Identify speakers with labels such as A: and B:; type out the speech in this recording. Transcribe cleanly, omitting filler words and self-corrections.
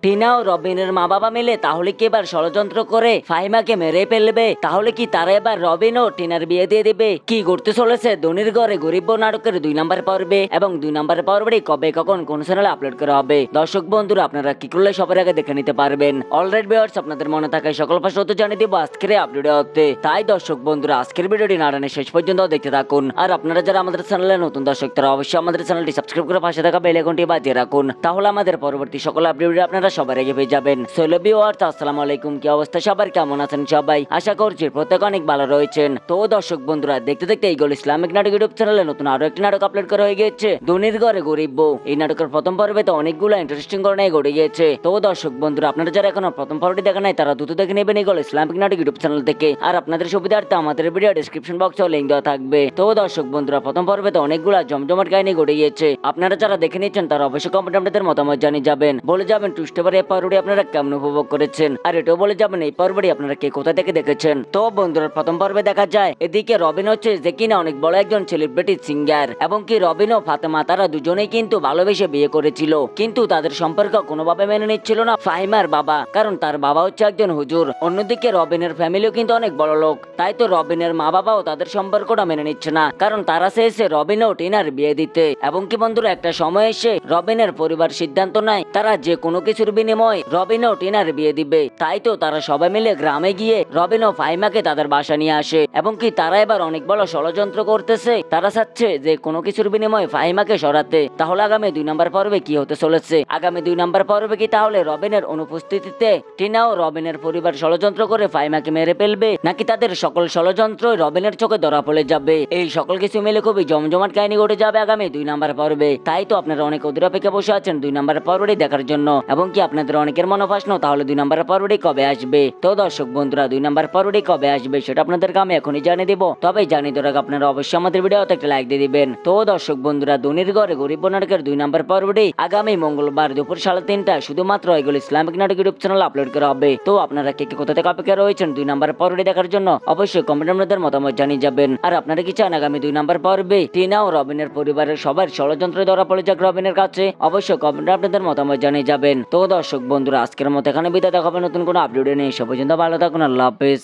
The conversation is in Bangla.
A: টিনা ও রবিনের মা বাবা মিলে তাহলে কি এবার ষড়যন্ত্র করে ফাহিমাকে মেরে ফেলবে? তাহলে কি তারা এবার রবিন ও টিনার বিয়ে দিয়ে দিবে? কি করতে চলেছে ধনির ঘরে গরিব বউ নাটকের 2 নম্বর পর্বে এবং 2 নম্বর পর্বে কবে কখন কোন চ্যানেলে আপলোড করা হবে? দর্শক বন্ধুরা আপনারা কি করলে সবার আগে দেখে নিতে পারবেন। অলরাইট ভিউয়ার্স, আপনাদের মনে থাকা সকল প্রশ্ন জানিয়ে দিব আজকের আপডেটে হতে। তাই দর্শক বন্ধুরা আজকের ভিডিওটি না টানে শেষ পর্যন্ত দেখতে থাকুন। আর আপনারা যারা আমাদের চ্যানেলে নতুন দর্শক তারা অবশ্যই আমাদের চ্যানেলটি সাবস্ক্রাইব করে পাশে থাকা বেল আইকনটি বাজিয়ে রাখুন, তাহলে আমাদের পরবর্তী সকল আপডেট আপনারা সবার আগে পেয়ে যাবেন। আসসালামু আলাইকুম, কি অবস্থা সবার, কেমন আছেন সবাই? আশা করছি প্রত্যেক অনেক ভালো রয়েছেন। তো দর্শক বন্ধুরা দেখতে দেখতে ইগল ইসলামিক নাটক ইউটিউব চ্যানেলে নতুন আরো একটি নাটক আপলোড করা হয়ে গিয়েছে, ধনির ঘরে গরিব বউ। এই নাটকের প্রথম পর্বে তো অনেকগুলো ইন্টারেস্টিং ঘটনাই ঘটে গিয়েছে। তো দর্শক বন্ধুরা আপনারা যারা এখনো প্রথম পর্বটি দেখা নাই তারা দ্রুত দেখে নেবেন ইগল ইসলামিক নাটক ইউটিউব চ্যানেল থেকে। আর আপনাদের সুবিধার্থে আমাদের ভিডিও ডেসক্রিপশন বক্সে লিংক দেওয়া থাকবে। তো দর্শক বন্ধুরা প্রথম পর্বে তো অনেকগুলো জমজমাট কাহিনী ঘটে গিয়েছে। আপনারা যারা দেখে নিচ্ছেন তারা অবশ্যই কমেন্ট আপনাদের মতামত জানিয়ে যাবেন, বলে যাবেন টুইস্ট এবারে এই পর্বটি আপনারা কেমন উপভোগ করেছেন, আর এটাও বলে যাবেন এই পর্বটি আপনারা কে কোথা থেকে দেখেছেন। তো বন্ধুরা প্রথম পর্বে দেখা যায় এদিকে রবিন হচ্ছে যে কিনা অনেক বড় একজন সেলিব্রিটি সিঙ্গার, এবং কি রবিন ও ফাতেমা তারা দুজনেই কিন্তু ভালোবেসে বিয়ে করেছিল, কিন্তু তাদের সম্পর্ক কোনোভাবে মেনে নিচ্ছিল না ফাহিমার বাবা, কারণ তার বাবা হচ্ছে একজন হুজুর। অন্যদিকে রবিনের ফ্যামিলিও কিন্তু অনেক বড় লোক, তাই তো রবিনের মা বাবাও তাদের সম্পর্কটা মেনে নিচ্ছে না, কারণ তারা চেয়েছে রবিন ও টিনার বিয়ে দিতে। এবং কি বন্ধুরা একটা সময় এসে রবিনের পরিবার সিদ্ধান্ত নেয় তারা যে কোনো কিছুর বিনিময়ে রবিন ও টিনার বিয়ে দিবে। তাই তো তারা সবাই মিলে গ্রামে গিয়ে রবিন ও ফাহিমাকে তাদের বাসা নিয়ে আসে, এবং কি তারা এবার অনেক বড় ষড়যন্ত্র করতেছে। তারা চাচ্ছে যে কোনো কিছুর বিনিময়ে ফাহিমাকে সরাতে। তাহলে আগামী 2 নম্বর পর্বে কি হতে চলেছে? আগামী 2 নম্বর পর্বে কি তাহলে রবিনের অনুপস্থিতিতে টিনা ও রবিনের পরিবার ষড়যন্ত্র করে ফাহিমাকে মেরে ফেলবে, নাকি তাদের সকল ষড়যন্ত্র রবিনের চোখে ধরা পড়ে যাবে? এই সকল কিছু মিলে খুবই জমজমাট কাহিনী ঘটে যাবে আগামী 2 নম্বর পর্বে। তাই তো আপনারা অনেক অধীর অপেক্ষা বসে আছেন 2 নম্বর পর্বটি দেখার জন্য, এবং কি আপনাদের অনেকের মনোপ্রশ্ন তাহলে 2 নম্বর পর্বটি কবে আসবে? তো দর্শক বন্ধুরা 2 নম্বর পর্বটি কবে আসবে সেটা আপনাদেরকে আমি এখনই জানিয়ে দিব, তবে জানিয়ে দেওয়ার আগে আপনারা অবশ্যই আমাদের ভিডিওতে একটা লাইক দিয়ে দিবেন। তো দর্শক বন্ধুরা ধনির ঘরে গরিব বউ নাটকের 2 নম্বর পর্বটি আগামী মঙ্গলবার দুপুর 3:30টায় শুধুমাত্র এগুলো ইসলামিক নাটক ইউটিউব চ্যানেলে আপলোড করা হবে। তো আপনারা কে কে কোথা থেকে অপেক্ষা রয়েছেন 2 নম্বর পর্বটি দেখার জন্য অবশ্যই কমেন্ট আপনাদের মতামত জানিয়ে যাবেন। আর আপনারা কি চান আগামী 2 নম্বর পর্বে টিনা ও রবিনের পরিবারের সবার ষড়যন্ত্র ধরা পড়ে যাক রবিনের কাছে? অবশ্যই কমেন্ট আপনাদের মতামত জানিয়ে যাবেন। তো দর্শক বন্ধুরা আজকের মতো এখানে বিদায়, দেখা হবে নতুন কোনো আপডেট নিয়ে। সে পর্যন্ত ভালো থাকুন, আল্লাহ হাফেজ।